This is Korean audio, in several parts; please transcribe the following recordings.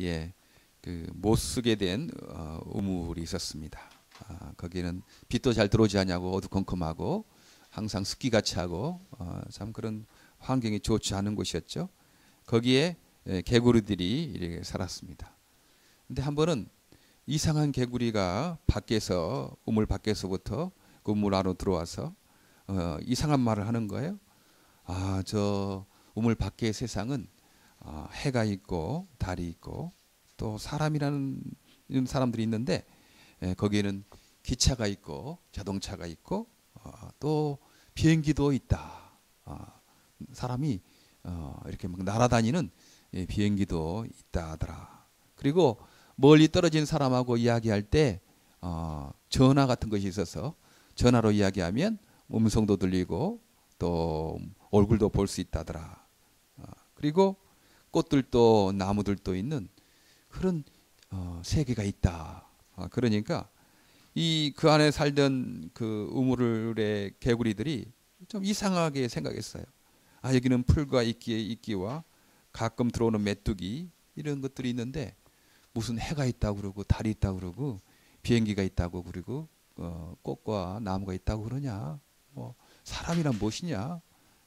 예, 그 못 쓰게 된 우물이 있었습니다. 거기는 빛도 잘 들어오지 않냐고 어두컴컴하고 항상 습기같이 하고 참 그런 환경이 좋지 않은 곳이었죠. 거기에 개구리들이 이렇게 살았습니다. 근데 한 번은 이상한 개구리가 밖에서 우물 밖에서부터 그 우물 안으로 들어와서 이상한 말을 하는 거예요. 저 우물 밖의 세상은 해가 있고 달이 있고 또 사람이라는 이런 사람들이 있는데 거기에는 기차가 있고 자동차가 있고 또 비행기도 있다. 사람이 이렇게 막 날아다니는 비행기도 있다 하더라. 그리고 멀리 떨어진 사람하고 이야기할 때 전화 같은 것이 있어서 전화로 이야기하면 음성도 들리고 또 얼굴도 볼 수 있다더라. 그리고 꽃들도 나무들도 있는 그런 세계가 있다. 그러니까 그 안에 살던 그 우물의 개구리들이 좀 이상하게 생각했어요. 여기는 풀과 이끼와 가끔 들어오는 메뚜기 이런 것들이 있는데 무슨 해가 있다고 그러고 달이 있다고 그러고 비행기가 있다고 그러고 꽃과 나무가 있다고 그러냐. 뭐 사람이란 무엇이냐.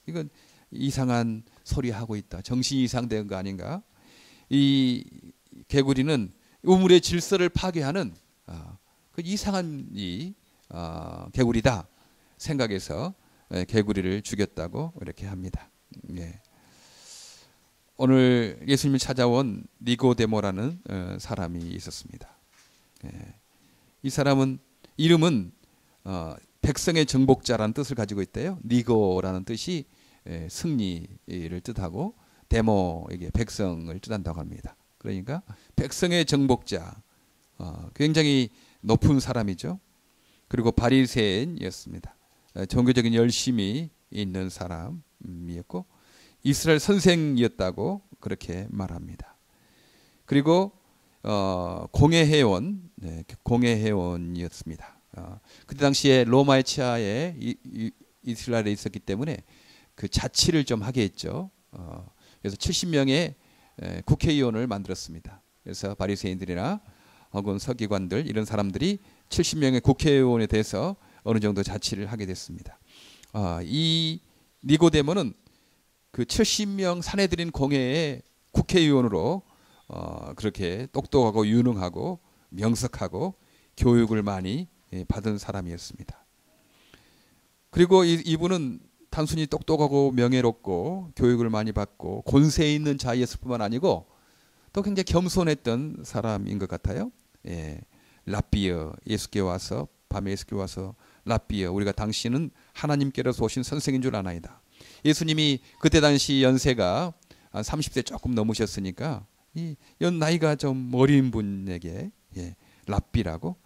이건 이상한 소리 하고 있다. 정신이 이상된 거 아닌가. 이 개구리는 우물의 질서를 파괴하는 그 이상한 개구리다 생각해서 개구리를 죽였다고 이렇게 합니다. 예. 오늘 예수님을 찾아온 니고데모라는 사람이 있었습니다. 예. 이 사람은 이름은 백성의 정복자라는 뜻을 가지고 있대요. 니고라는 뜻이 승리를 뜻하고 데모에게 백성을 뜻한다고 합니다. 그러니까 백성의 정복자, 굉장히 높은 사람이죠. 그리고 바리새인이었습니다. 종교적인 열심이 있는 사람이었고 이스라엘 선생이었다고 그렇게 말합니다. 그리고 공회회원이었습니다. 그때 당시에 로마의 치하에 이스라엘에 있었기 때문에 그 자치를 좀 하게 했죠. 그래서 70명의 국회의원을 만들었습니다. 그래서 바리새인들이나 혹은 서기관들 이런 사람들이 70명의 국회의원에 대해서 어느 정도 자치를 하게 됐습니다. 이 니고데모는 그 70명 사내들인 공회의 국회의원으로 그렇게 똑똑하고 유능하고 명석하고 교육을 많이 받은 사람이었습니다. 그리고 이분은 단순히 똑똑하고 명예롭고 교육을 많이 받고 권세 있는 자였을 뿐만 아니고 또 굉장히 겸손했던 사람인 것 같아요. 랍비어, 예수께 와서 밤에 예수께 와서 랍비어, 우리가 당신은 하나님께로서 오신 선생인 줄 아나이다. 예수님이 그때 당시 연세가 30세 조금 넘으셨으니까 이 나이가 좀 어린 분에게 랍비라고.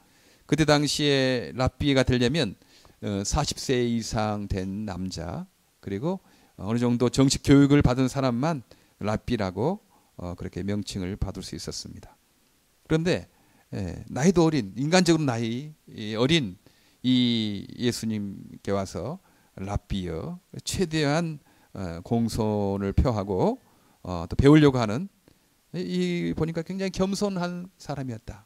그때 당시에 랍비가 되려면 40세 이상 된 남자 그리고 어느 정도 정식 교육을 받은 사람만 랍비라고 그렇게 명칭을 받을 수 있었습니다. 그런데 나이도 어린, 인간적으로 나이 어린 이 예수님께 와서 랍비여 최대한 공손을 표하고 또 배우려고 하는 보니까 굉장히 겸손한 사람이었다.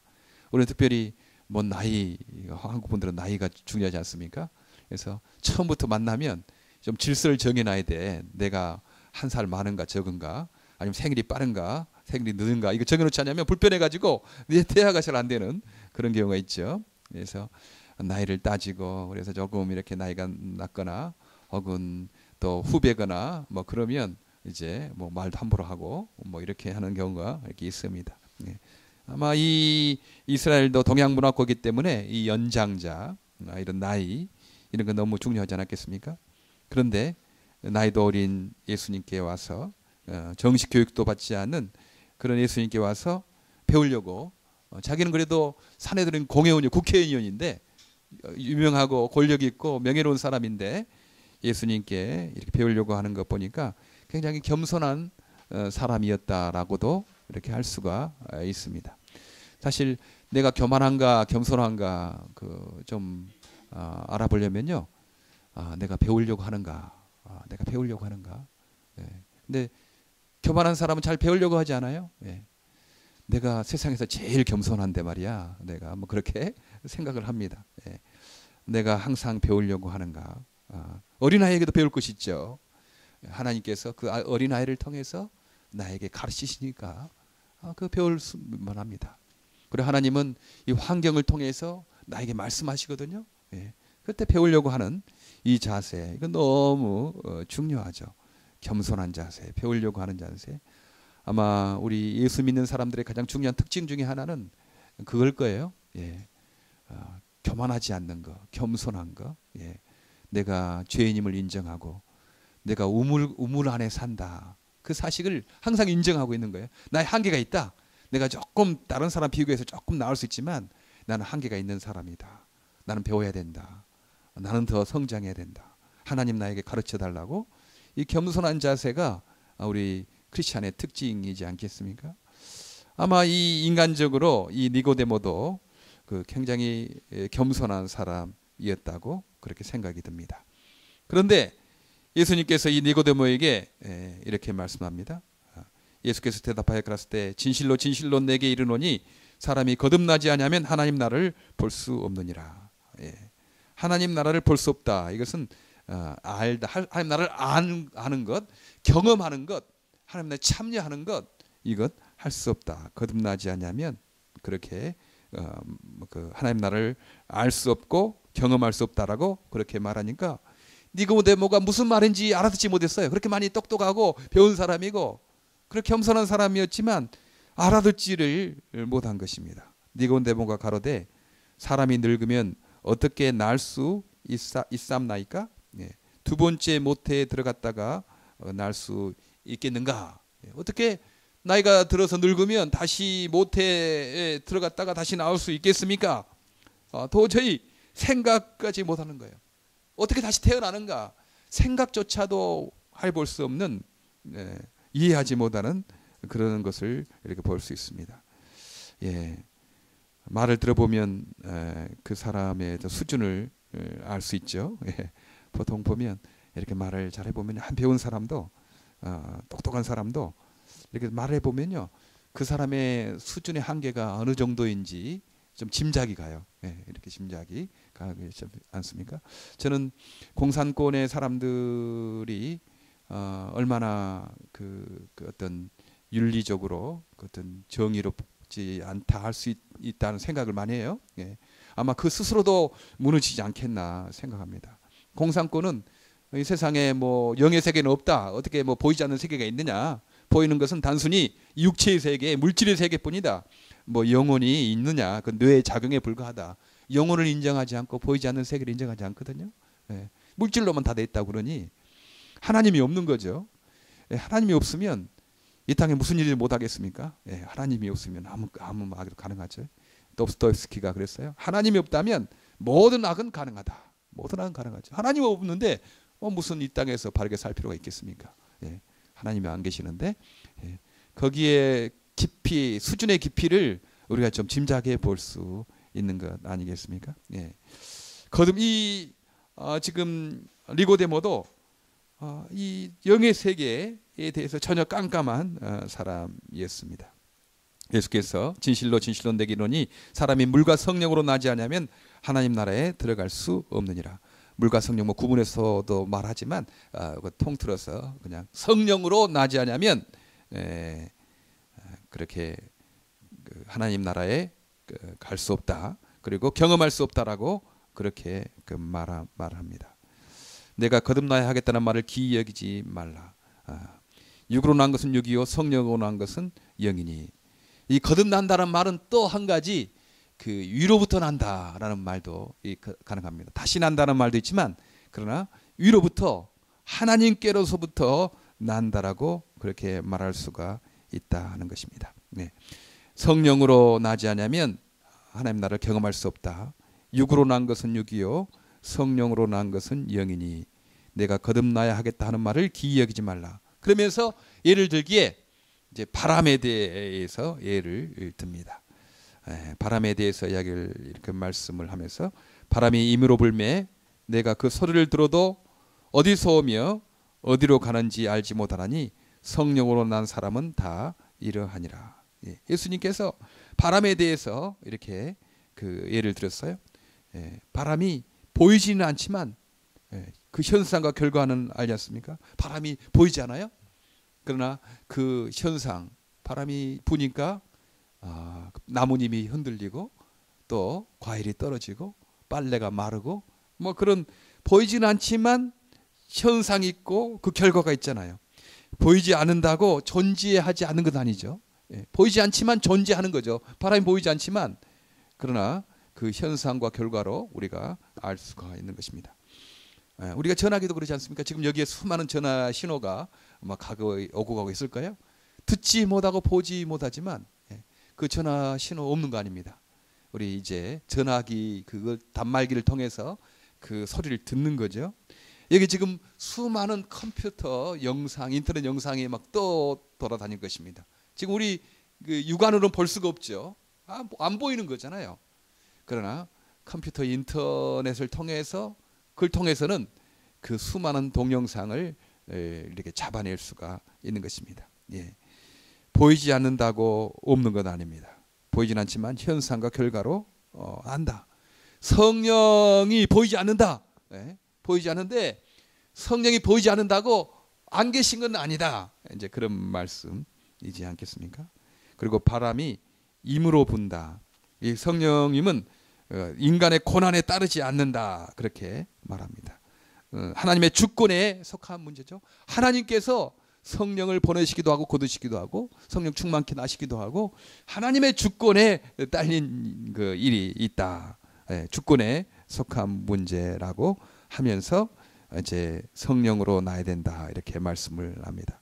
우리는 특별히 뭐 나이, 한국 분들은 나이가 중요하지 않습니까? 그래서 처음부터 만나면 좀 질서를 정해놔야 돼. 내가 한 살 많은가 적은가, 아니면 생일이 빠른가 생일이 늦은가, 이거 정해놓지 않으면 불편해가지고 대화가 잘 안 되는 그런 경우가 있죠. 그래서 나이를 따지고, 그래서 조금 이렇게 나이가 낮거나 혹은 또 후배거나 뭐 그러면 이제 뭐 말도 함부로 하고 뭐 이렇게 하는 경우가 이렇게 있습니다. 아마 이 이스라엘도 동양 문화권이기 때문에 이 연장자, 이런 나이 이런 거 너무 중요하지 않았겠습니까? 그런데 나이도 어린 예수님께 와서 정식 교육도 받지 않는 그런 예수님께 와서 배우려고, 자기는 그래도 사내들은 공회의원이 국회의원인데 유명하고 권력 있고 명예로운 사람인데 예수님께 이렇게 배우려고 하는 것 보니까 굉장히 겸손한 사람이었다라고도 이렇게 할 수가 있습니다. 사실 내가 교만한가 겸손한가 좀 알아보려면요, 내가 배우려고 하는가, 내가 배우려고 하는가. 근데 교만한 사람은 잘 배우려고 하지 않아요. 내가 세상에서 제일 겸손한데 말이야. 내가 뭐 그렇게 생각을 합니다. 예. 내가 항상 배우려고 하는가. 어린아이에게도 배울 것이 있죠. 하나님께서 그 어린아이를 통해서 나에게 가르치시니까 그 배울 수만 합니다. 그리고 하나님은 이 환경을 통해서 나에게 말씀하시거든요. 예. 그때 배우려고 하는 이 자세, 이건 너무 중요하죠. 겸손한 자세, 배우려고 하는 자세. 아마 우리 예수 믿는 사람들의 가장 중요한 특징 중에 하나는 그걸 거예요. 예. 교만하지 않는 거, 겸손한 거. 예. 내가 죄인임을 인정하고 내가 우물 안에 산다. 그 사실을 항상 인정하고 있는 거예요. 나의 한계가 있다. 내가 조금 다른 사람 비교해서 조금 나을 수 있지만 나는 한계가 있는 사람이다. 나는 배워야 된다. 나는 더 성장해야 된다. 하나님 나에게 가르쳐 달라고. 이 겸손한 자세가 우리 크리스찬의 특징이지 않겠습니까? 아마 이 인간적으로 이 니고데모도 그 굉장히 겸손한 사람이었다고 그렇게 생각이 듭니다. 그런데 예수님께서 이 니고데모에게 이렇게 말씀합니다. 예수께서 대답하여 가라사대 때 진실로 진실로 내게 이르노니 사람이 거듭나지 아니하면 하나님 나라를 볼 수 없느니라. 예. 하나님 나라를 볼 수 없다. 이것은 알다. 하나님 나라를 아는 것, 경험하는 것, 하나님 나라에 참여하는 것, 이것 할 수 없다. 거듭나지 아니하면 그렇게 그 하나님 나라를 알 수 없고 경험할 수 없다라고 그렇게 말하니까 니고데모가 무슨 말인지 알아듣지 못했어요. 그렇게 많이 똑똑하고 배운 사람이고 그렇게 겸손한 사람이었지만 알아듣지를 못한 것입니다. 니고데모가 가로되 사람이 늙으면 어떻게 날 수 있삼나이까? 예. 두 번째 모태에 들어갔다가 날 수 있겠는가? 예. 어떻게 나이가 들어서 늙으면 다시 모태에 들어갔다가 다시 나올 수 있겠습니까? 도저히 생각까지 못하는 거예요. 어떻게 다시 태어나는가? 생각조차도 해볼 수 없는, 이해하지 못하는 그런 것을 이렇게 볼 수 있습니다. 예. 말을 들어보면 그 사람의 수준을 알 수 있죠. 예. 보통 보면 이렇게 말을 잘 해보면 한 배운 사람도 똑똑한 사람도 이렇게 말해 보면요 그 사람의 수준의 한계가 어느 정도인지 좀 짐작이 가요. 예, 이렇게 짐작이 가지 않습니까? 저는 공산권의 사람들이 얼마나 그 어떤 윤리적으로 그 어떤 정의롭지 않다 할 수 있다는 생각을 많이 해요. 예, 아마 그 스스로도 무너지지 않겠나 생각합니다. 공산권은 이 세상에 뭐 영의 세계는 없다. 어떻게 뭐 보이지 않는 세계가 있느냐? 보이는 것은 단순히 육체의 세계, 물질의 세계뿐이다. 뭐 영혼이 있느냐? 그 뇌의 작용에 불과하다. 영혼을 인정하지 않고 보이지 않는 세계를 인정하지 않거든요. 예. 물질로만 다 돼 있다고 그러니 하나님이 없는 거죠. 예. 하나님이 없으면 이 땅에 무슨 일을 못 하겠습니까? 예. 하나님이 없으면 아무 악도 가능하죠. 도스토옙스키가 그랬어요. 하나님이 없다면 모든 악은 가능하다. 모든 악은 가능하죠. 하나님이 없는데 무슨 이 땅에서 바르게 살 필요가 있겠습니까? 예. 하나님이 안 계시는데 예. 거기에 깊이 수준의 깊이를 우리가 좀 짐작해 볼 수 있는 것 아니겠습니까? 예. 지금 니고데모도 이 영의 세계에 대해서 전혀 깜깜한 사람이었습니다. 예수께서 진실로 진실로 내게 이르노니 사람이 물과 성령으로 나지 않으면 하나님 나라에 들어갈 수 없느니라. 물과 성령 뭐 구분해서도 말하지만 통틀어서 그냥 성령으로 나지 않으면 그렇게 하나님 나라에 갈 수 없다. 그리고 경험할 수 없다라고 그렇게 말합니다. 내가 거듭나야 하겠다는 말을 기이 여기지 말라. 육으로 난 것은 육이요 성령으로 난 것은 영이니. 이 거듭난다는 말은 또 한 가지 그 위로부터 난다라는 말도 가능합니다. 다시 난다는 말도 있지만 그러나 위로부터 하나님께로서부터 난다라고 그렇게 말할 수가 있다는 것입니다. 네. 성령으로 나지 않으면 하나님 나라를 경험할 수 없다. 육으로 난 것은 육이요 성령으로 난 것은 영이니 내가 거듭나야 하겠다 하는 말을 기이 여기지 말라. 그러면서 예를 들기에 이제 바람에 대해서 예를 듭니다. 바람에 대해서 이야기를 이렇게 말씀을 하면서 바람이 임으로 불매 내가 그 소리를 들어도 어디서 오며 어디로 가는지 알지 못하나니 성령으로 난 사람은 다 이러하니라. 예. 예수님께서 바람에 대해서 이렇게 그 예를 들었어요. 예. 바람이 보이지는 않지만 그 현상과 결과는 알지 않습니까? 바람이 보이지 않아요? 그러나 그 현상, 바람이 부니까 나뭇잎이 흔들리고 또 과일이 떨어지고 빨래가 마르고 뭐 그런 보이지는 않지만 현상이 있고 그 결과가 있잖아요. 보이지 않는다고 존재하지 않는 것 아니죠. 보이지 않지만 존재하는 거죠. 바람이 보이지 않지만 그러나 그 현상과 결과로 우리가 알 수가 있는 것입니다. 우리가 전화기도 그러지 않습니까? 지금 여기에 수많은 전화 신호가 막 오고 가고 있을까요? 듣지 못하고 보지 못하지만 그 전화 신호 없는 거 아닙니다. 우리 이제 전화기 그걸 단말기를 통해서 그 소리를 듣는 거죠. 여기 지금 수많은 컴퓨터 영상, 인터넷 영상이 막 돌아다닐 것입니다. 지금 우리 그 육안으로는 볼 수가 없죠. 안 보이는 거잖아요. 그러나 컴퓨터 인터넷을 통해서 그걸 통해서는 그 수많은 동영상을 이렇게 잡아낼 수가 있는 것입니다. 예. 보이지 않는다고 없는 건 아닙니다. 보이진 않지만 현상과 결과로 안다. 성령이 보이지 않는다. 보이지 않는데 성령이 보이지 않는다고 안 계신 건 아니다. 이제 그런 말씀이지 않겠습니까? 그리고 바람이 임으로 분다. 이 성령님은 인간의 고난에 따르지 않는다. 그렇게 말합니다. 하나님의 주권에 속한 문제죠. 하나님께서 성령을 보내시기도 하고 거두시기도 하고 성령 충만케 하시기도 하고 하나님의 주권에 딸린 그 일이 있다. 주권에 속한 문제라고 하면서 이제 성령으로 나야 된다 이렇게 말씀을 합니다.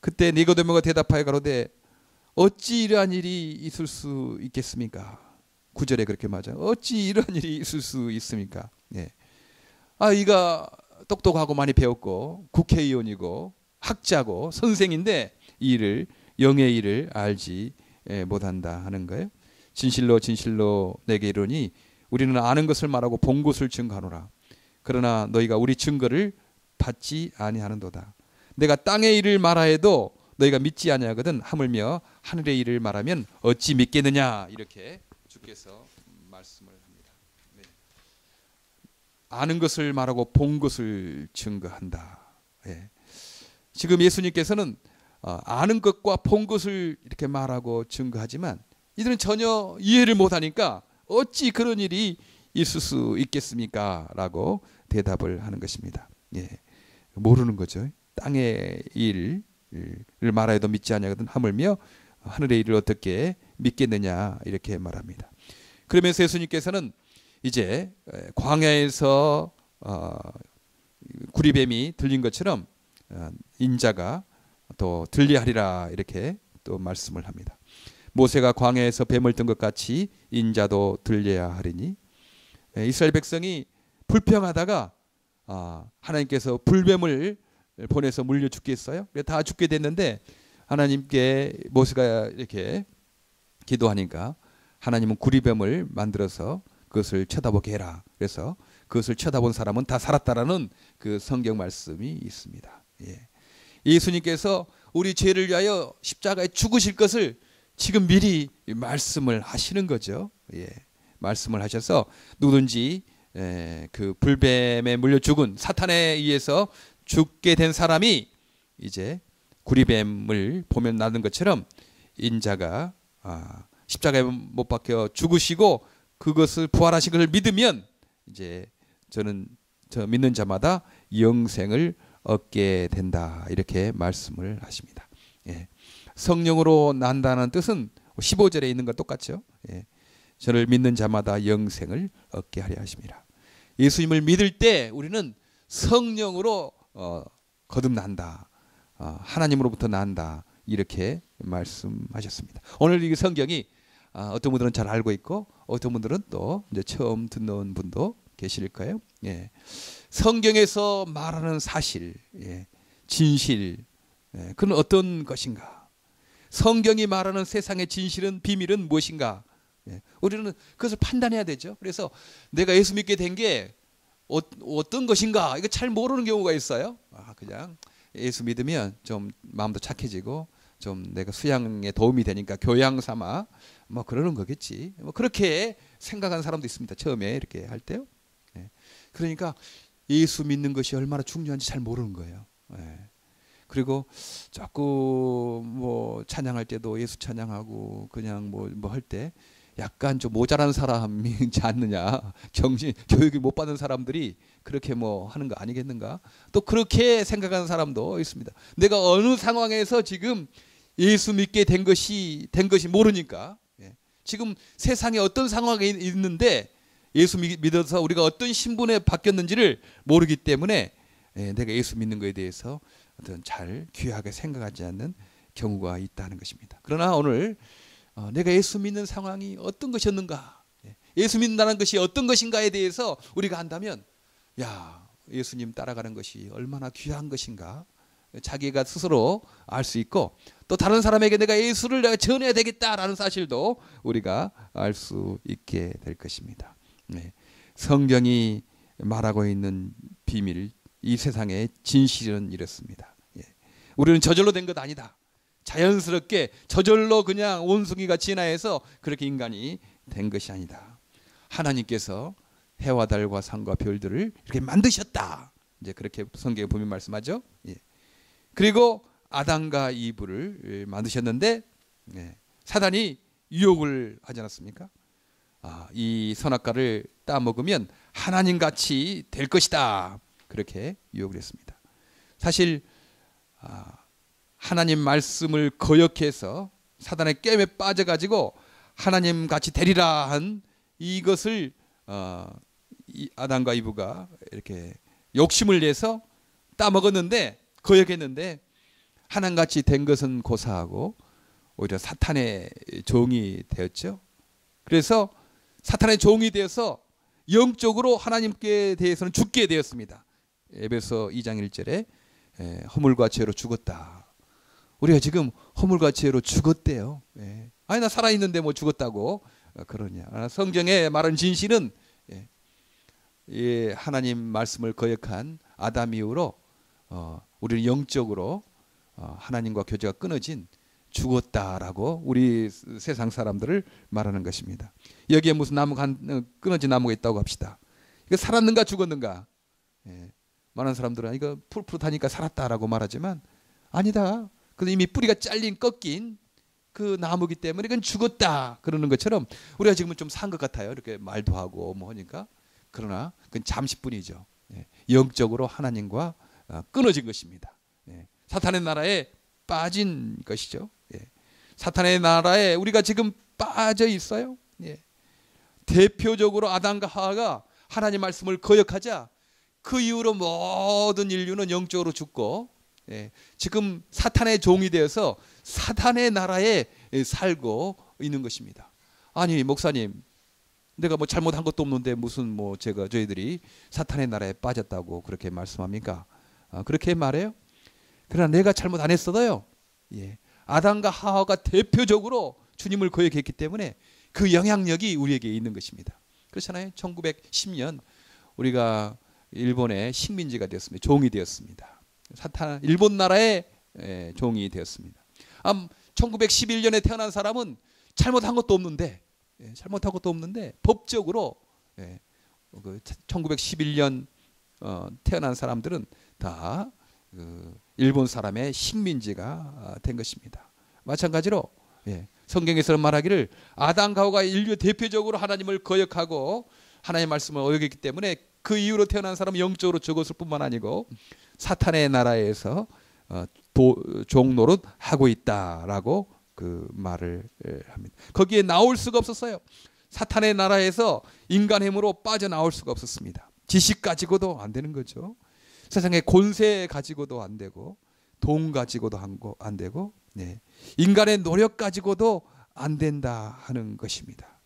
그때 니고데모가 대답하여 가로되 어찌 이러한 일이 있을 수 있겠습니까? 9절에 그렇게 맞아요. 어찌 이러한 일이 있을 수 있습니까? 이가 똑똑하고 많이 배웠고 국회의원이고 학자고 선생인데 이 일을 영의 일을 알지 못한다 하는 거예요. 진실로 진실로 내게 이르노니 우리는 아는 것을 말하고 본 것을 증거하노라. 그러나 너희가 우리 증거를 받지 아니하는도다. 내가 땅의 일을 말하여도 너희가 믿지 아니하거든 하물며 하늘의 일을 말하면 어찌 믿겠느냐 이렇게 주께서 말씀을 합니다. 네. 아는 것을 말하고 본 것을 증거한다. 네. 지금 예수님께서는 아는 것과 본 것을 이렇게 말하고 증거하지만 이들은 전혀 이해를 못하니까 어찌 그런 일이 있을 수 있겠습니까? 라고 대답을 하는 것입니다. 예. 모르는 거죠. 땅의 일을 말하여도 믿지 아니하거든 하물며 하늘의 일을 어떻게 믿겠느냐 이렇게 말합니다. 그러면서 예수님께서는 이제 광야에서 구리뱀이 들린 것처럼 인자가 또 들리하리라 이렇게 또 말씀을 합니다. 모세가 광야에서 뱀을 든 것 같이 인자도 들려야 하리니 이스라엘 백성이 불평하다가 하나님께서 불뱀을 보내서 물려 죽게 했어요. 다 죽게 됐는데 하나님께 모세가 이렇게 기도하니까 하나님은 구리뱀을 만들어서 그것을 쳐다보게 해라. 그래서 그것을 쳐다본 사람은 다 살았다라는 그 성경 말씀이 있습니다. 예. 예수님께서 우리 죄를 위하여 십자가에 죽으실 것을 지금 미리 말씀을 하시는 거죠. 예. 말씀을 하셔서 누구든지 그 불뱀에 물려 죽은 사탄에 의해서 죽게 된 사람이 이제 구리뱀을 보면 나는 것처럼 인자가 십자가에 못 박혀 죽으시고 그것을 부활하신 것을 믿으면 이제 저 믿는 자마다 영생을 얻게 된다 이렇게 말씀을 하십니다. 예. 성령으로 난다는 뜻은 15절에 있는 것 똑같죠. 예. 저를 믿는 자마다 영생을 얻게 하려 하십니다. 예수님을 믿을 때 우리는 성령으로 거듭난다. 하나님으로부터 난다. 이렇게 말씀하셨습니다. 오늘 이 성경이 어떤 분들은 잘 알고 있고 어떤 분들은 또 이제 처음 듣는 분도 계실 거예요. 예. 성경에서 말하는 사실, 예. 진실, 예. 그건 어떤 것인가? 성경이 말하는 세상의 진실은 비밀은 무엇인가? 예. 우리는 그것을 판단해야 되죠. 그래서 내가 예수 믿게 된 게 어떤 것인가? 이거 잘 모르는 경우가 있어요. 그냥 예수 믿으면 좀 마음도 착해지고 좀 내가 수양에 도움이 되니까 교양 삼아 뭐 그러는 거겠지. 뭐 그렇게 생각하는 사람도 있습니다. 처음에 이렇게 할 때요. 예. 그러니까 예수 믿는 것이 얼마나 중요한지 잘 모르는 거예요. 예. 그리고 자꾸 뭐 찬양할 때도 예수 찬양하고 그냥 뭐 할 때 약간 좀 모자란 사람이지 않느냐. 정신 교육이 못 받은 사람들이 그렇게 뭐 하는 거 아니겠는가. 또 그렇게 생각하는 사람도 있습니다. 내가 어느 상황에서 지금 예수 믿게 된 것이 모르니까, 예. 지금 세상에 어떤 상황에 있는데 예수 믿어서 우리가 어떤 신분에 바뀌었는지를 모르기 때문에, 예, 내가 예수 믿는 것에 대해서 어떤 잘 귀하게 생각하지 않는 경우가 있다는 것입니다. 그러나 오늘 내가 예수 믿는 상황이 어떤 것이었는가, 예수 믿는다는 것이 어떤 것인가에 대해서 우리가 안다면, 야, 예수님 따라가는 것이 얼마나 귀한 것인가 자기가 스스로 알 수 있고, 또 다른 사람에게 내가 예수를 내가 전해야 되겠다라는 사실도 우리가 알 수 있게 될 것입니다. 네. 성경이 말하고 있는 비밀, 이 세상의 진실은 이렇습니다. 예. 우리는 저절로 된 것 아니다. 자연스럽게 저절로 그냥 원숭이가 진화해서 그렇게 인간이 된 것이 아니다. 하나님께서 해와 달과 산과 별들을 이렇게 만드셨다. 이제 그렇게 성경에 보면 말씀하죠. 예. 그리고 아담과 이브를 만드셨는데, 예, 사단이 유혹을 하지 않았습니까? 이 선악과를 따먹으면 하나님같이 될 것이다. 그렇게 유혹을 했습니다. 사실 하나님 말씀을 거역해서 사단의 깸에 빠져가지고 하나님같이 되리라 한 이것을 이 아담과 이브가 이렇게 욕심을 내서 따먹었는데, 거역했는데, 하나님같이 된 것은 고사하고 오히려 사탄의 종이 되었죠. 그래서 사탄의 종이 되어서 영적으로 하나님께 대해서는 죽게 되었습니다. 에베소 2장 1절에 허물과 죄로 죽었다. 우리가 지금 허물과 죄로 죽었대요. 아니 나 살아있는데 뭐 죽었다고 그러냐. 성경에 말한 진실은, 하나님 말씀을 거역한 아담 이후로 우리는 영적으로 하나님과 교제가 끊어진 죽었다라고 우리 세상 사람들을 말하는 것입니다. 여기에 무슨 끊어진 나무가 있다고 합시다. 이거 살았는가 죽었는가? 많은 사람들은 이거 푸릇푸릇하니까 살았다라고 말하지만 아니다. 그래서 이미 뿌리가 잘린 꺾인 그 나무기 때문에 이건 죽었다 그러는 것처럼 우리가 지금은 좀 산 것 같아요. 이렇게 말도 하고 뭐 하니까. 그러나 그건 잠시뿐이죠. 영적으로 하나님과 끊어진 것입니다. 사탄의 나라에 빠진 것이죠. 사탄의 나라에 우리가 지금 빠져 있어요. 대표적으로 아담과 하와가 하나님 말씀을 거역하자 그 이후로 모든 인류는 영적으로 죽고, 지금 사탄의 종이 되어서 사탄의 나라에 살고 있는 것입니다. 아니 목사님, 내가 뭐 잘못한 것도 없는데 무슨 뭐 저희들이 사탄의 나라에 빠졌다고 그렇게 말씀합니까? 그렇게 말해요? 그러나 내가 잘못 안 했어도요. 아담과 하와가 대표적으로 주님을 거역했기 때문에 그 영향력이 우리에게 있는 것입니다. 그렇잖아요. 1910년 우리가 일본의 식민지가 되었습니다. 종이 되었습니다. 일본 나라의 종이 되었습니다. 1911년에 태어난 사람은 잘못한 것도 없는데, 법적으로 1911년 태어난 사람들은 다 일본 사람의 식민지가 된 것입니다. 마찬가지로 성경에서는 말하기를 아담과 하와가 인류 대표적으로 하나님을 거역하고 하나님의 말씀을 어겼기 때문에 그 이후로 태어난 사람은 영적으로 죽었을 뿐만 아니고 사탄의 나라에서 종노릇 하고 있다라고 그 말을 합니다. 거기에 나올 수가 없었어요. 사탄의 나라에서 인간 힘으로 빠져나올 수가 없었습니다. 지식 가지고도 안 되는 거죠. 세상에 권세 가지고도 안 되고, 돈 가지고도 안 되고, 인간의 노력 가지고도 안 된다 하는 것입니다.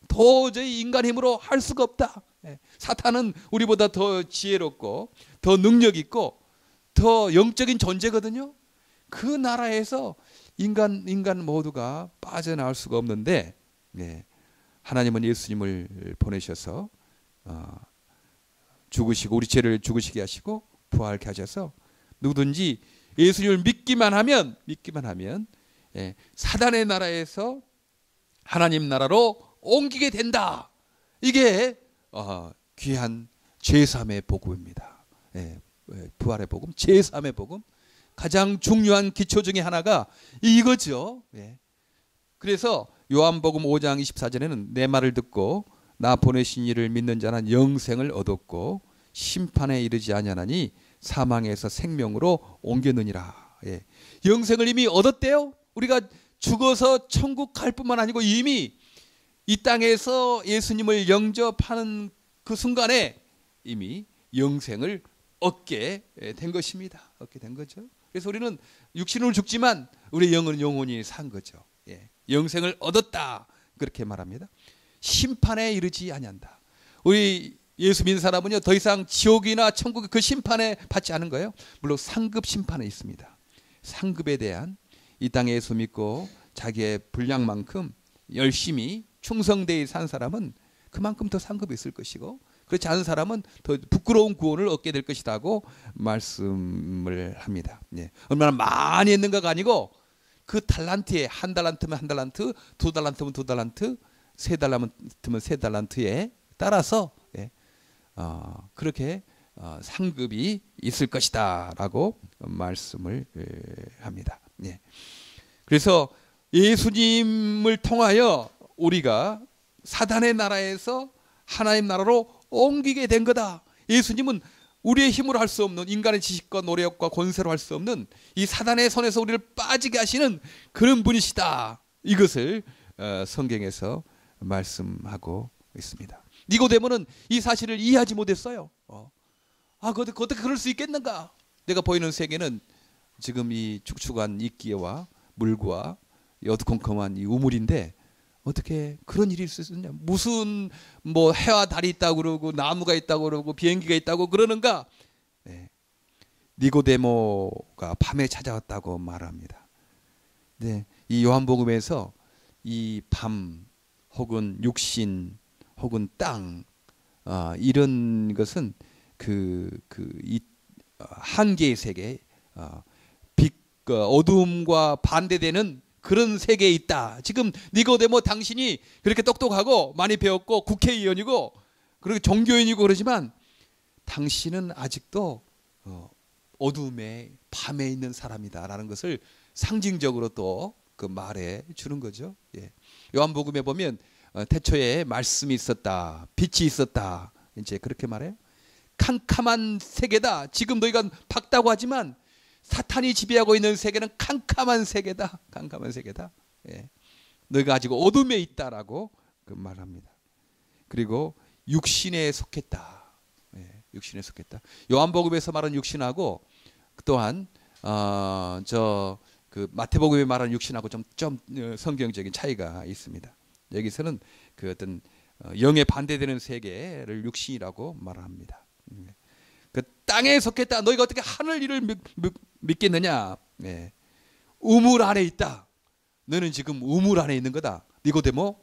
도저히 인간 힘으로 할 수가 없다. 사탄은 우리보다 더 지혜롭고 더 능력 있고 더 영적인 존재거든요. 그 나라에서 인간 모두가 빠져나올 수가 없는데, 하나님은 예수님을 보내셔서 죽으시고 우리 죄를 죽으시게 하시고 부활케 하셔서 누구든지 예수님을 믿기만 하면 사단의 나라에서 하나님 나라로 옮기게 된다. 이게 귀한 제3의 복음입니다. 부활의 복음, 제3의 복음. 가장 중요한 기초 중에 하나가 이거죠. 그래서 요한복음 5장 24절에는 내 말을 듣고 나 보내신 이를 믿는 자는 영생을 얻었고 심판에 이르지 아니하나니 사망에서 생명으로 옮겼느니라. 영생을 이미 얻었대요. 우리가 죽어서 천국 갈 뿐만 아니고 이미 이 땅에서 예수님을 영접하는 그 순간에 이미 영생을 얻게 된 것입니다. 얻게 된 거죠. 그래서 우리는 육신으로 죽지만 우리 영은 영원히 산 거죠. 영생을 얻었다 그렇게 말합니다. 심판에 이르지 아니한다. 우리 예수 믿는 사람은요 더 이상 지옥이나 천국 그 심판에 받지 않은 거예요. 물론 상급 심판에 있습니다. 상급에 대한 이 땅에 예수 믿고 자기의 분량만큼 열심히 충성되이 산 사람은 그만큼 더 상급이 있을 것이고 그렇지 않은 사람은 더 부끄러운 구원을 얻게 될 것이라고 말씀을 합니다. 얼마나 많이 했는가가 아니고 그 달란트에 한 달란트면 한 달란트, 두 달란트면 두 달란트, 세 달란트면 세 달란트에 따라서 그렇게 상급이 있을 것이다라고 말씀을 합니다. 그래서 예수님을 통하여 우리가 사단의 나라에서 하나님 나라로 옮기게 된 거다. 예수님은 우리의 힘으로 할 수 없는 인간의 지식과 노력과 권세로 할 수 없는 이 사단의 손에서 우리를 빠지게 하시는 그런 분이시다. 이것을 성경에서 말씀하고 있습니다. 니고데모는 이 사실을 이해하지 못했어요. 어떻게 그럴 수 있겠는가? 내가 보이는 세계는 지금 이 축축한 이끼와 물과 이 어두컴컴한 이 우물인데 어떻게 그런 일이 있을 수 있냐? 무슨 뭐 해와 달이 있다고 그러고 나무가 있다고 그러고 비행기가 있다고 그러는가? 니고데모가 밤에 찾아왔다고 말합니다. 이 요한복음에서 이 밤 혹은 육신 혹은 땅 이런 것은 이 한계의 세계, 빛 어둠과 반대되는 그런 세계에 있다. 지금 니고데모 당신이 그렇게 똑똑하고 많이 배웠고 국회의원이고 그리고 종교인이고 그러지만 당신은 아직도 어둠의 밤에 있는 사람이다라는 것을 상징적으로 또 그 말해 주는 거죠. 요한복음에 보면 태초에 말씀이 있었다, 빛이 있었다. 이제 그렇게 말해요. 캄캄한 세계다. 지금 너희가 밝다고 하지만 사탄이 지배하고 있는 세계는 캄캄한 세계다. 캄캄한 세계다. 너희가 아직 어둠에 있다라고 그 말합니다. 그리고 육신에 속했다. 육신에 속했다. 요한복음에서 말하는 육신하고 또한 그 마태복음에 말하는 육신하고 좀 성경적인 차이가 있습니다. 여기서는 그 어떤 영에 반대되는 세계를 육신이라고 말합니다. 그 땅에 속했다. 너희가 어떻게 하늘 일을 믿겠느냐? 우물 안에 있다. 너는 지금 우물 안에 있는 거다. 니고데모,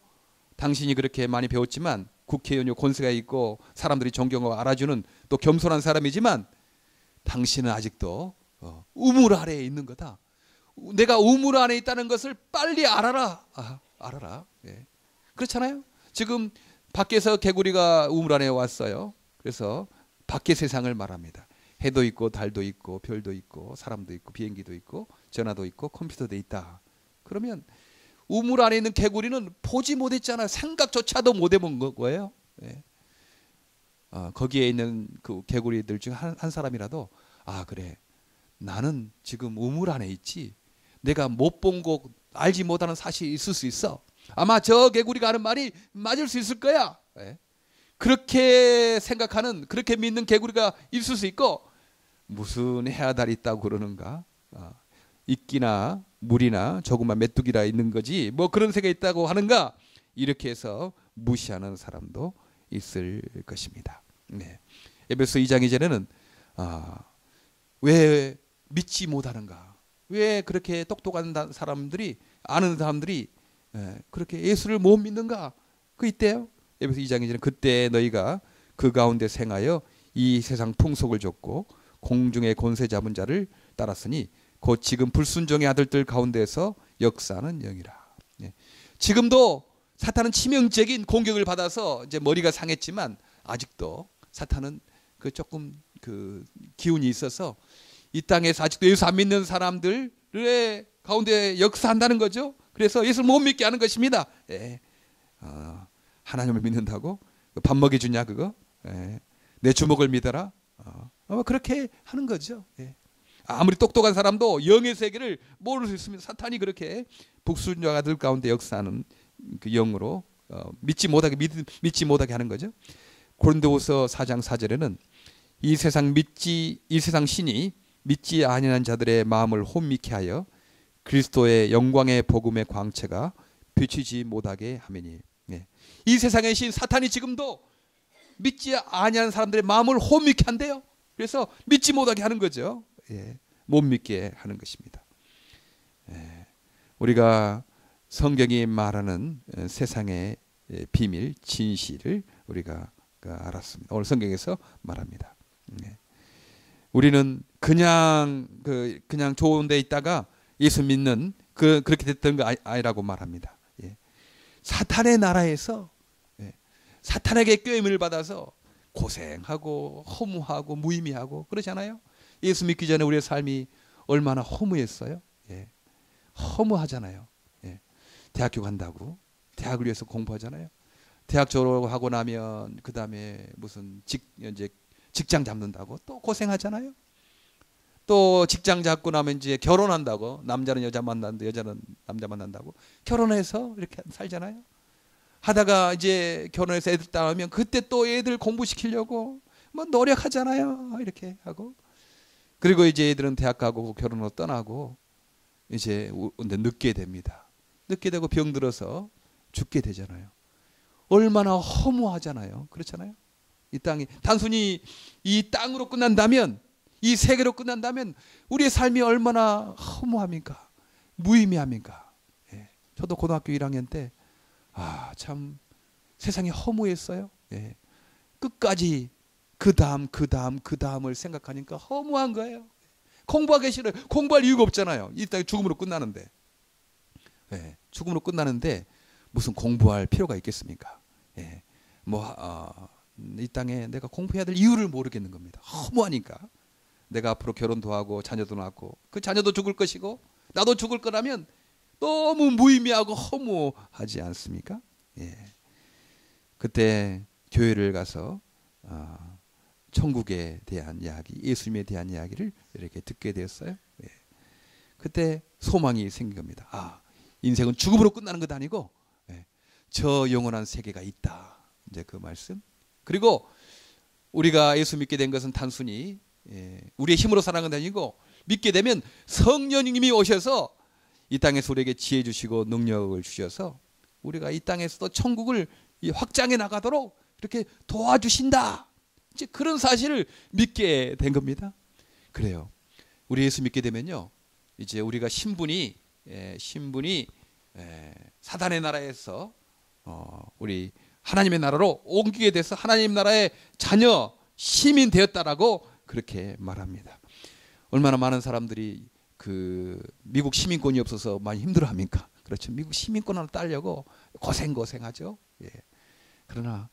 당신이 그렇게 많이 배웠지만 국회의원이 권세가 있고 사람들이 존경하고 알아주는 또 겸손한 사람이지만 당신은 아직도 우물 아래에 있는 거다. 내가 우물 안에 있다는 것을 빨리 알아라. 알아라. 그렇잖아요. 지금 밖에서 개구리가 우물 안에 왔어요. 그래서 밖의 세상을 말합니다. 해도 있고 달도 있고 별도 있고 사람도 있고 비행기도 있고 전화도 있고 컴퓨터도 있다. 그러면 우물 안에 있는 개구리는 보지 못했잖아요. 생각조차도 못 해본 거예요. 거기에 있는 그 개구리들 중 한 사람이라도 그래 나는 지금 우물 안에 있지. 내가 못 본 거 알지 못하는 사실이 있을 수 있어. 아마 저 개구리가 하는 말이 맞을 수 있을 거야. 그렇게 생각하는 그렇게 믿는 개구리가 있을 수 있고 무슨 해야 달이 있다고 그러는가. 이끼나 물이나 조그만 메뚜기라 있는 거지 뭐 그런 세계에 있다고 하는가. 이렇게 해서 무시하는 사람도 있을 것입니다. 에베소 2장 이전에는 왜 믿지 못하는가. 왜 그렇게 똑똑한 사람들이 아는 사람들이 그렇게 예수를 못 믿는가. 그 있대요. 에베소 2장 이전에 그때 너희가 그 가운데 생하여 이 세상 풍속을 좇고 공중의 권세 잡은 자를 따랐으니 곧 지금 불순종의 아들들 가운데서 역사하는 영이라. 예. 지금도 사탄은 치명적인 공격을 받아서 이제 머리가 상했지만 아직도 사탄은 그 조금 그 기운이 있어서 이 땅에서 아직도 예수 안 믿는 사람들의 가운데 역사한다는 거죠. 그래서 예수를 못 믿게 하는 것입니다. 예. 하나님을 믿는다고 밥 먹여주냐 그거? 예. 내 주먹을 믿어라. 그렇게 하는 거죠. 예. 아무리 똑똑한 사람도 영의 세계를 모를 수 있습니다. 사탄이 그렇게 북순종 아들 가운데 역사하는 그 영으로 믿지 못하게 하는 거죠. 고린도후서 4장 4절에는 이 세상 신이 믿지 아니하는 자들의 마음을 혼미케 하여 그리스도의 영광의 복음의 광채가 비추지 못하게 하매니. 예. 이 세상의 신 사탄이 지금도 믿지 아니하는 사람들의 마음을 혼미케 한대요. 그래서 믿지 못하게 하는 거죠. 예. 못 믿게 하는 것입니다. 예. 우리가 성경이 말하는 세상의 비밀, 진실을 우리가 알았습니다. 오늘 성경에서 말합니다. 예. 우리는 그냥 좋은 데 있다가 예수 믿는 그렇게 됐던 거 아니라고 말합니다. 예. 사탄의 나라에서 사탄에게 꾀임을 받아서 고생하고 허무하고 무의미하고 그러잖아요. 예수 믿기 전에 우리의 삶이 얼마나 허무했어요. 예. 허무하잖아요. 예. 대학교 간다고 대학을 위해서 공부하잖아요. 대학 졸업하고 나면 그 다음에 무슨 직장 잡는다고 또 고생하잖아요. 또 직장 잡고 나면 이제 결혼한다고, 남자는 여자 만나는데 여자는 남자 만난다고 결혼해서 이렇게 살잖아요. 하다가 이제 결혼해서 애들 따면 그때 또 애들 공부시키려고 뭐 노력하잖아요. 이렇게 하고. 그리고 이제 애들은 대학 가고 결혼으로 떠나고 이제 늙게 됩니다. 늙게 되고 병들어서 죽게 되잖아요. 얼마나 허무하잖아요. 그렇잖아요. 이 땅이 단순히 이 땅으로 끝난다면, 이 세계로 끝난다면 우리의 삶이 얼마나 허무합니까? 무의미합니까? 예. 저도 고등학교 1학년 때 참 세상이 허무했어요. 예. 끝까지 그 다음을 생각하니까 허무한 거예요. 공부하기 싫어요. 공부할 이유가 없잖아요. 이 땅이 죽음으로 끝나는데. 예. 죽음으로 끝나는데 무슨 공부할 필요가 있겠습니까? 예. 이 땅에 내가 공부해야 될 이유를 모르겠는 겁니다. 허무하니까. 내가 앞으로 결혼도 하고 자녀도 낳고 그 자녀도 죽을 것이고 나도 죽을 거라면 너무 무의미하고 허무하지 않습니까? 예. 그때 교회를 가서 천국에 대한 이야기, 예수님에 대한 이야기를 이렇게 듣게 되었어요. 예. 그때 소망이 생긴 겁니다. 인생은 죽음으로 끝나는 것 아니고 저 영원한 세계가 있다. 이제 그 말씀. 그리고 우리가 예수 믿게 된 것은 단순히 우리의 힘으로 살아가는 게 아니고 믿게 되면 성령님이 오셔서 이 땅에서 우리에게 지혜 주시고 능력을 주셔서 우리가 이 땅에서도 천국을 확장해 나가도록 이렇게 도와주신다. 이제 그런 사실을 믿게 된 겁니다. 그래요. 우리 예수 믿게 되면요, 이제 우리가 신분이 사단의 나라에서 우리 하나님의 나라로 옮기게 돼서 하나님 나라의 자녀 시민 되었다라고 그렇게 말합니다. 얼마나 많은 사람들이 그 미국 시민권이 없어서 많이 힘들어합니까? 그렇죠. 미국 시민권 하나 따려고 고생하죠. 예. 그러나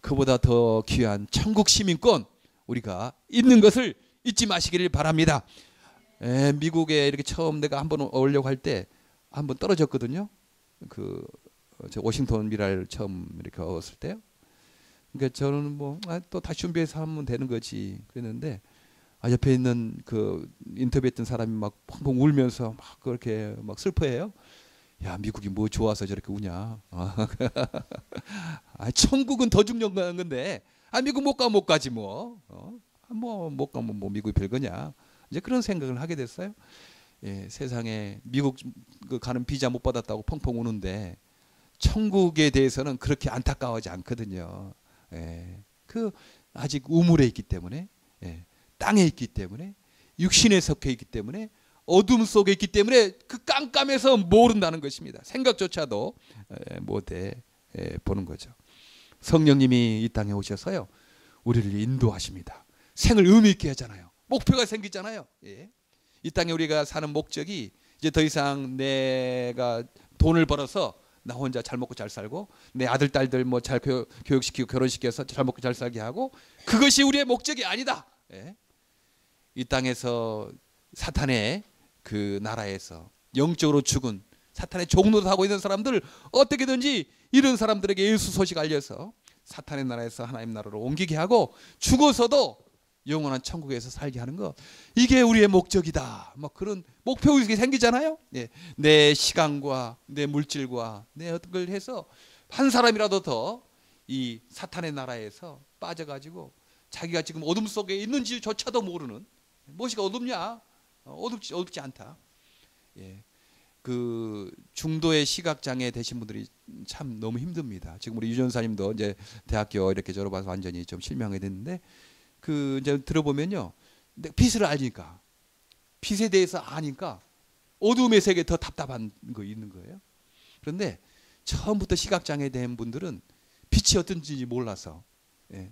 그보다 더 귀한 천국 시민권 우리가 있는 것을 잊지 마시기를 바랍니다. 미국에 이렇게 처음 내가 한번 오려고 할 때 한번 떨어졌거든요. 저 워싱턴 미랄 처음 이렇게 왔을 때요. 그러니까 저는 또 다시 준비해서 하면 되는 거지 그랬는데 옆에 있는 그 인터뷰했던 사람이 막 펑펑 울면서 막 그렇게 막 슬퍼해요. 야, 미국이 뭐 좋아서 저렇게 우냐? 천국은 더 중요한 건데 미국 못 가지 뭐. 못 가면 뭐 미국이 별거냐? 이제 그런 생각을 하게 됐어요. 예, 세상에 미국 가는 비자 못 받았다고 펑펑 우는데 천국에 대해서는 그렇게 안타까워하지 않거든요. 예, 아직 우물에 있기 때문에, 땅에 있기 때문에, 육신에 속해 있기 때문에, 어둠 속에 있기 때문에 그 깜깜해서 모른다는 것입니다. 생각조차도 못해 보는 거죠. 성령님이 이 땅에 오셔서요, 우리를 인도하십니다. 생을 의미 있게 하잖아요. 목표가 생기잖아요. 예. 이 땅에 우리가 사는 목적이 이제 더 이상 내가 돈을 벌어서 나 혼자 잘 먹고 잘 살고 내 아들 딸들 뭐 잘 교육시키고 결혼시켜서 잘 먹고 잘 살게 하고 그것이 우리의 목적이 아니다. 예. 이 땅에서 사탄의 그 나라에서 영적으로 죽은 사탄의 종노릇 하고 있는 사람들 어떻게든지 이런 사람들에게 예수 소식 알려서 사탄의 나라에서 하나님 나라로 옮기게 하고 죽어서도 영원한 천국에서 살게 하는 것, 이게 우리의 목적이다. 뭐 그런 목표의식이 생기잖아요. 예. 내 시간과 내 물질과 내 어떤 걸 해서 한 사람이라도 더 이 사탄의 나라에서 빠져가지고 자기가 지금 어둠 속에 있는지조차도 모르는, 무엇이가 어둡냐? 어둡지 않다. 예. 그 중도의 시각장애 되신 분들이 참 너무 힘듭니다. 지금 우리 유전사님도 이제 대학교 이렇게 졸업해서 완전히 좀 실명이 됐는데, 그 이제 들어보면요, 빛을 알니까, 빛에 대해서 아니까 어둠의 세계에 더 답답한 거 있는 거예요. 그런데 처음부터 시각장애 된 분들은 빛이 어떤지 몰라서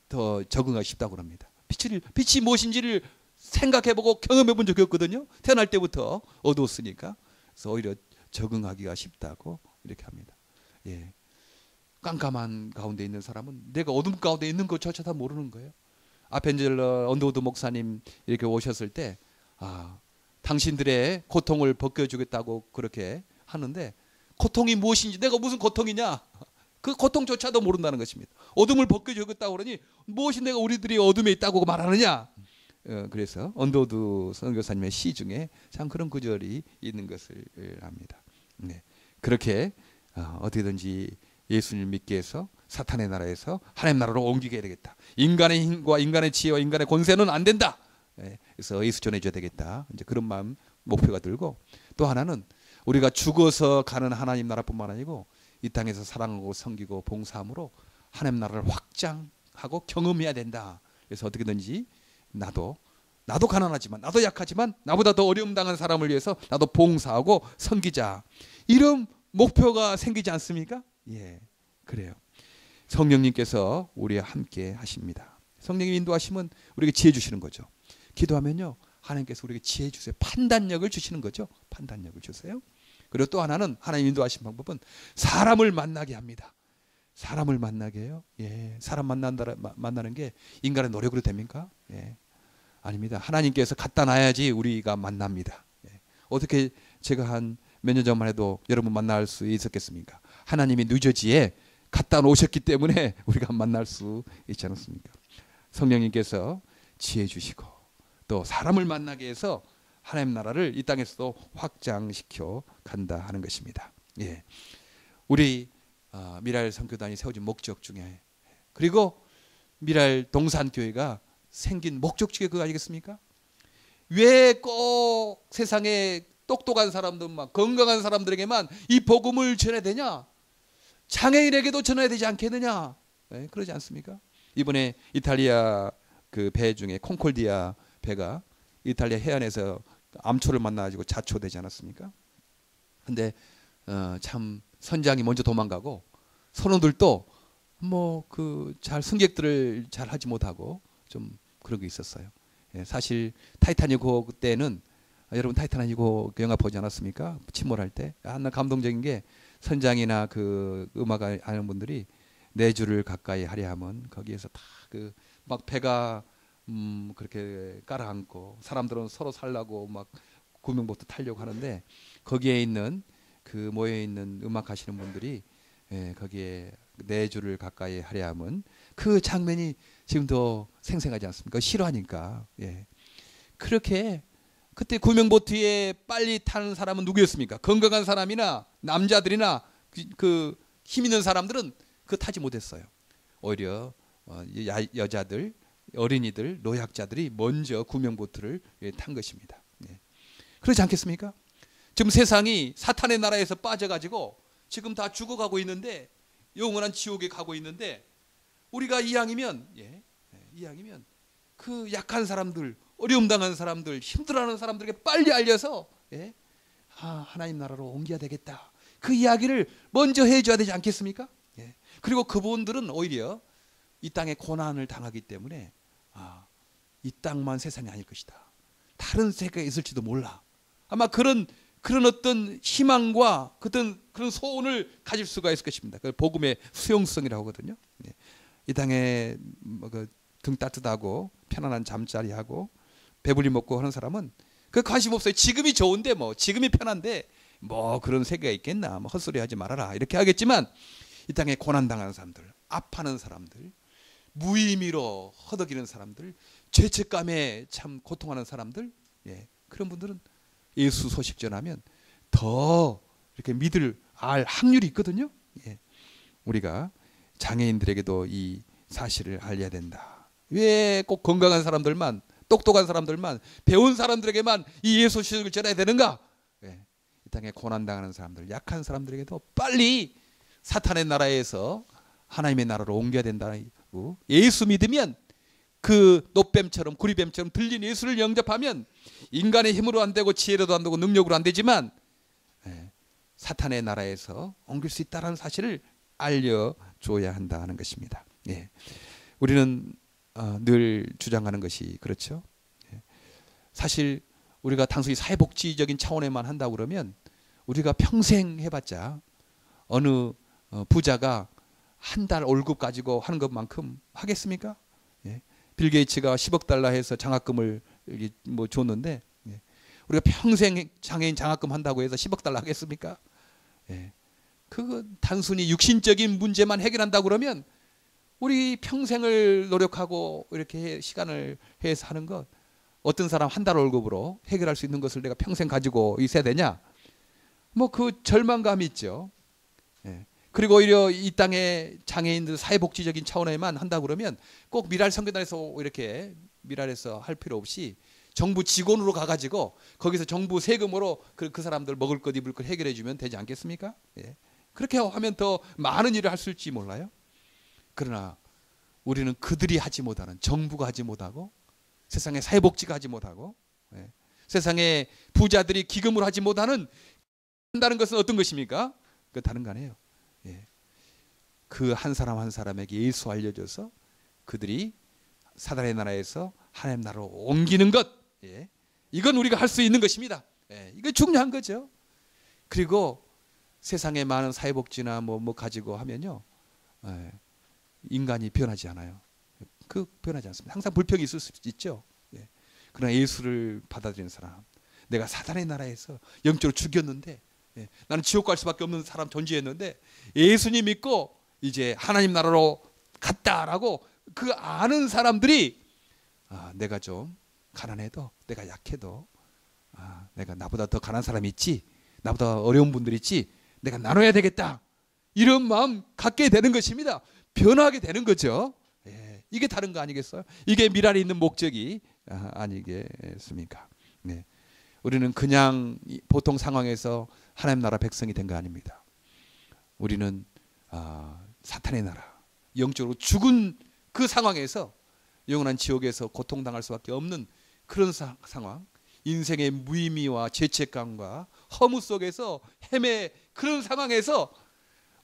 더 적응하기 쉽다고 합니다. 빛이 무엇인지를 생각해보고 경험해본 적이 없거든요. 태어날 때부터 어두웠으니까. 그래서 오히려 적응하기가 쉽다고 이렇게 합니다. 예. 깜깜한 가운데 있는 사람은 내가 어둠 가운데 있는 것조차 모르는 거예요. 아펜젤러 언더우드 목사님 이렇게 오셨을 때, 당신들의 고통을 벗겨주겠다고 그렇게 하는데, 고통이 무엇인지, 내가 무슨 고통이냐, 그 고통조차도 모른다는 것입니다. 어둠을 벗겨주겠다고 그러니 무엇이 내가 우리들이 어둠에 있다고 말하느냐. 그래서 언더우드 선교사님의 시 중에 참 그런 구절이 있는 것을 압니다. 네. 그렇게 어떻게든지 예수님을 믿게 해서 사탄의 나라에서 하나님 나라로 옮기게 해야 되겠다. 인간의 힘과 인간의 지혜와 인간의 권세는 안 된다. 그래서 예수 전해줘야 되겠다. 이제 그런 마음, 목표가 들고, 또 하나는 우리가 죽어서 가는 하나님 나라뿐만 아니고 이 땅에서 사랑하고 섬기고 봉사함으로 하나님 나라를 확장하고 경험해야 된다. 그래서 어떻게든지 나도 가난하지만, 나도 약하지만 나보다 더 어려움 당한 사람을 위해서 나도 봉사하고 섬기자. 이런 목표가 생기지 않습니까? 예, 그래요. 성령님께서 우리와 함께 하십니다. 성령님 인도하시면 우리에게 지혜 주시는 거죠. 기도하면요, 하나님께서 우리에게 지혜 주세요. 판단력을 주시는 거죠. 판단력을 주세요. 그리고 또 하나는 하나님 인도하신 방법은 사람을 만나게 합니다. 사람을 만나게 해요. 예, 사람 만나는 게 인간의 노력으로 됩니까? 예, 아닙니다. 하나님께서 갖다 놔야지 우리가 만납니다. 예. 어떻게 제가 한 몇 년 전만 해도 여러분 만날 수 있었겠습니까? 하나님이 뉴저지에 갖다 놓으셨기 때문에 우리가 만날 수 있지 않습니까? 성령님께서 지혜 주시고 또 사람을 만나게 해서 하나님 나라를 이 땅에서도 확장시켜 간다 하는 것입니다. 예, 우리 미랄 선교단이 세워진 목적 중에, 그리고 미랄 동산교회가 생긴 목적 중에 그거 아니겠습니까? 왜 꼭 세상에 똑똑한 사람들만, 건강한 사람들에게만 이 복음을 전해야 되냐? 장애인에게도 전해야 되지 않겠느냐? 네, 그러지 않습니까? 이번에 이탈리아 그 배 중에 콩콜디아 배가 이탈리아 해안에서 암초를 만나가지고 자초되지 않았습니까? 근데 참 선장이 먼저 도망가고 선원들도 뭐 그 잘 승객들을 잘 하지 못하고 좀 그런 게 있었어요. 예, 사실 타이타닉 호그 때는 여러분 타이타닉 호그 영화 보지 않았습니까? 침몰할 때. 나 감동적인 게 선장이나 그 음악 하는 분들이 4줄을 가까이 하려 하면 거기에서 다 그 막 배가 그렇게 깔아앉고 사람들은 서로 살라고 막 구명보트 타려고 하는데, 거기에 있는 그 모여 있는 음악 하시는 분들이 거기에 4줄을 가까이 하려 하면 그 장면이 지금도 생생하지 않습니까? 싫어하니까. 예. 그렇게 그때 구명보트에 빨리 타는 사람은 누구였습니까? 건강한 사람이나 남자들이나 그 힘 있는 사람들은 그 타지 못했어요. 오히려 여자들, 어린이들, 노약자들이 먼저 구명보트를 탄 것입니다. 예. 그렇지 않겠습니까? 지금 세상이 사탄의 나라에서 빠져가지고 지금 다 죽어가고 있는데, 영원한 지옥에 가고 있는데, 우리가 이왕이면 그 약한 사람들, 어려움 당한 사람들, 힘들어하는 사람들에게 빨리 알려서 하나님 나라로 옮겨야 되겠다. 그 이야기를 먼저 해줘야 되지 않겠습니까? 예. 그리고 그분들은 오히려 이 땅에 고난을 당하기 때문에 이 땅만 세상이 아닐 것이다. 다른 세계가 있을지도 몰라. 아마 그런 어떤 희망과 그런 소원을 가질 수가 있을 것입니다. 그 복음의 수용성이라고 하거든요. 이 땅에 등 따뜻하고 편안한 잠자리하고 배불리 먹고 하는 사람은 그 관심 없어요. 지금이 좋은데 지금이 편한데 그런 세계가 있겠나, 헛소리 하지 말아라 이렇게 하겠지만, 이 땅에 고난당하는 사람들, 아파하는 사람들, 무의미로 허덕이는 사람들, 죄책감에 참 고통하는 사람들, 그런 분들은 예수 소식 전하면 더 이렇게 알 확률이 있거든요. 우리가 장애인들에게도 이 사실을 알려야 된다. 왜 꼭 건강한 사람들만, 똑똑한 사람들만, 배운 사람들에게만 이 예수 소식을 전해야 되는가? 이 땅에 고난당하는 사람들, 약한 사람들에게도 빨리 사탄의 나라에서 하나님의 나라로 옮겨야 된다고, 예수 믿으면 그 노뱀처럼 구리뱀처럼 들린 예수를 영접하면 인간의 힘으로 안 되고 지혜로도 안 되고 능력으로 안 되지만 사탄의 나라에서 옮길 수 있다는 사실을 알려줘야 한다는 것입니다. 우리는 늘 주장하는 것이 그렇죠. 사실 우리가 단순히 사회복지적인 차원에만 한다고 그러면 우리가 평생 해봤자 어느 부자가 한 달 월급 가지고 하는 것만큼 하겠습니까? 빌 게이츠가 10억 달러 해서 장학금을 줬는데 우리가 평생 장애인 장학금 한다고 해서 10억 달러 하겠습니까? 그거 단순히 육신적인 문제만 해결한다고 그러면 우리 평생을 노력하고 이렇게 시간을 해서 하는 것, 어떤 사람 한 달 월급으로 해결할 수 있는 것을 내가 평생 가지고 있어야 되냐? 그 절망감이 있죠. 그리고 오히려 이 땅의 장애인들 사회복지적인 차원에만 한다고 그러면 꼭 미랄 선교단에서 이렇게 미랄에서 할 필요 없이 정부 직원으로 가가지고 거기서 정부 세금으로 그 사람들 먹을 것 입을 것 해결해 주면 되지 않겠습니까? 그렇게 하면 더 많은 일을 할 수 있을지 몰라요. 그러나 우리는 그들이 하지 못하는, 정부가 하지 못하고 세상의 사회복지가 하지 못하고 세상의 부자들이 기금으로 하지 못하는, 한다는 것은 어떤 것입니까? 그 다른 거 아니에요. 그 한 사람 한 사람에게 예수 알려줘서 그들이 사단의 나라에서 하나님 나라로 옮기는 것, 이건 우리가 할 수 있는 것입니다. 이거 중요한 거죠. 그리고 세상에 많은 사회복지나 뭐 가지고 하면요, 인간이 변하지 않아요. 변하지 않습니다. 항상 불평이 있을 수 있죠. 그러나 예수를 받아들이는 사람, 내가 사단의 나라에서 영적으로 죽였는데 나는 지옥 갈 수밖에 없는 사람 존재였는데 예수님 믿고 이제 하나님 나라로 갔다라고 그 아는 사람들이, 내가 좀 가난해도, 내가 약해도, 내가 나보다 더 가난한 사람이 있지, 나보다 어려운 분들이 있지, 내가 나눠야 되겠다, 이런 마음 갖게 되는 것입니다. 변하게 되는 거죠. 이게 다른 거 아니겠어요? 이게 미랄이 있는 목적이 아니겠습니까? 우리는 그냥 보통 상황에서 하나님 나라 백성이 된 거 아닙니다. 우리는 사탄의 나라, 영적으로 죽은 그 상황에서 영원한 지옥에서 고통당할 수밖에 없는 그런 상황, 인생의 무의미와 죄책감과 허무 속에서 그런 상황에서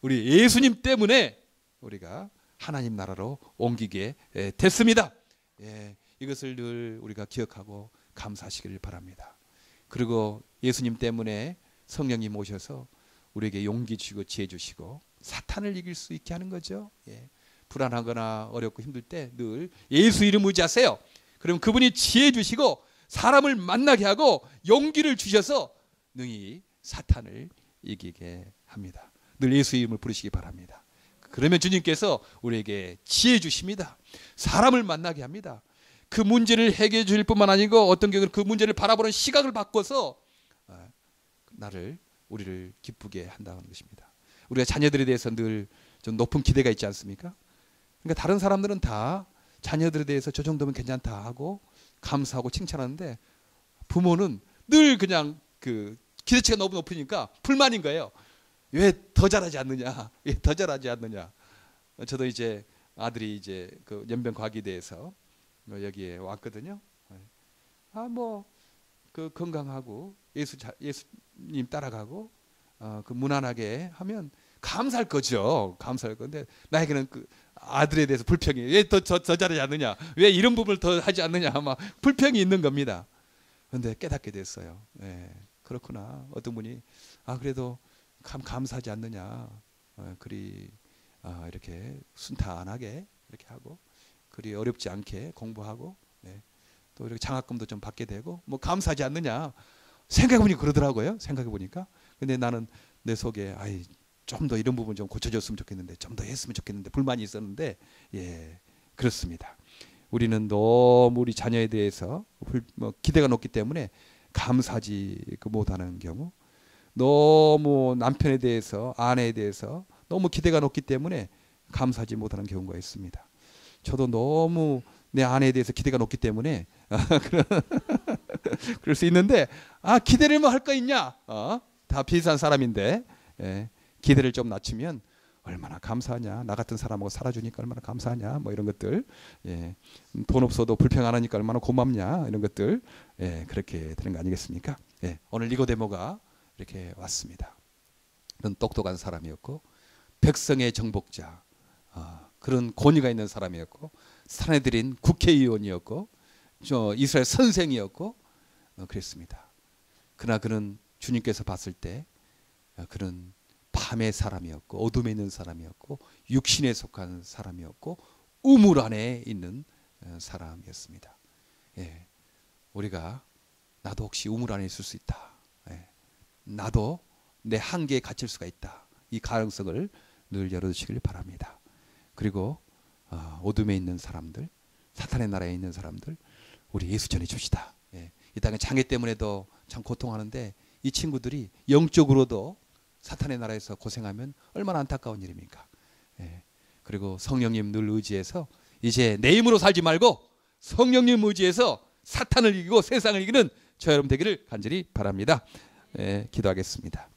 우리 예수님 때문에 우리가 하나님 나라로 옮기게 됐습니다. 이것을 늘 우리가 기억하고 감사하시기를 바랍니다. 그리고 예수님 때문에 성령님 오셔서 우리에게 용기 주시고 지혜 주시고 사탄을 이길 수 있게 하는 거죠. 불안하거나 어렵고 힘들 때 늘 예수 이름 의지하세요. 그러면 그분이 지혜 주시고 사람을 만나게 하고 용기를 주셔서 능히 사탄을 이기게 합니다. 늘 예수 이름을 부르시기 바랍니다. 그러면 주님께서 우리에게 지혜 주십니다. 사람을 만나게 합니다. 그 문제를 해결해 줄 뿐만 아니고 어떤 경우는 그 문제를 바라보는 시각을 바꿔서 우리를 기쁘게 한다는 것입니다. 우리가 자녀들에 대해서 늘 좀 높은 기대가 있지 않습니까? 그러니까 다른 사람들은 다 자녀들에 대해서 저 정도면 괜찮다 하고 감사하고 칭찬하는데, 부모는 늘 그냥 그 기대치가 너무 높으니까 불만인 거예요. 왜 더 잘하지 않느냐? 왜 더 잘하지 않느냐? 저도 이제 아들이 이제 그 연변과기대에서 여기에 왔거든요. 그 건강하고 예수님 따라가고 그 무난하게 하면 감사할 거죠. 감사할 건데 나에게는 그 아들에 대해서 불평이, 왜 더 잘하지 않느냐? 왜 이런 부분을 더 하지 않느냐? 아마 불평이 있는 겁니다. 그런데 깨닫게 됐어요. 예, 그렇구나. 어떤 분이 그래도 감사하지 않느냐. 그리 이렇게 순탄하게 이렇게 하고 그리 어렵지 않게 공부하고 또 이렇게 장학금도 좀 받게 되고 뭐 감사하지 않느냐. 생각해보니까 그러더라고요. 생각해보니까. 근데 나는 내 속에 좀 더 이런 부분 좀 고쳐줬으면 좋겠는데 좀 더 했으면 좋겠는데 불만이 있었는데 그렇습니다. 우리는 너무 우리 자녀에 대해서 기대가 높기 때문에 감사하지 못하는 경우, 너무 남편에 대해서 아내에 대해서 너무 기대가 높기 때문에 감사하지 못하는 경우가 있습니다. 저도 너무 내 아내에 대해서 기대가 높기 때문에 그럴 수 있는데 기대를 뭐 할 거 있냐? 다 비슷한 사람인데 기대를 좀 낮추면 얼마나 감사하냐. 나 같은 사람하고 살아주니까 얼마나 감사하냐. 뭐 이런 것들. 돈 없어도 불평 안 하니까 얼마나 고맙냐. 이런 것들. 그렇게 되는 거 아니겠습니까? 오늘 니고데모가 이렇게 왔습니다. 그런 똑똑한 사람이었고 백성의 정복자, 그런 권위가 있는 사람이었고 사내들인 국회의원이었고 이스라엘 선생이었고 그랬습니다. 그러나 그는 주님께서 봤을 때 그는 밤의 사람이었고 어둠에 있는 사람이었고 육신에 속한 사람이었고 우물 안에 있는 사람이었습니다. 우리가 나도 혹시 우물 안에 있을 수 있다. 나도 내 한계에 갇힐 수가 있다. 이 가능성을 늘 열어두시길 바랍니다. 그리고 어둠에 있는 사람들, 사탄의 나라에 있는 사람들, 우리 예수 전해 줍시다. 이 땅에 장애 때문에도 참 고통하는데 이 친구들이 영적으로도 사탄의 나라에서 고생하면 얼마나 안타까운 일입니까? 그리고 성령님 늘 의지해서 이제 내 힘으로 살지 말고 성령님 의지해서 사탄을 이기고 세상을 이기는 저 여러분 되기를 간절히 바랍니다. 기도하겠습니다.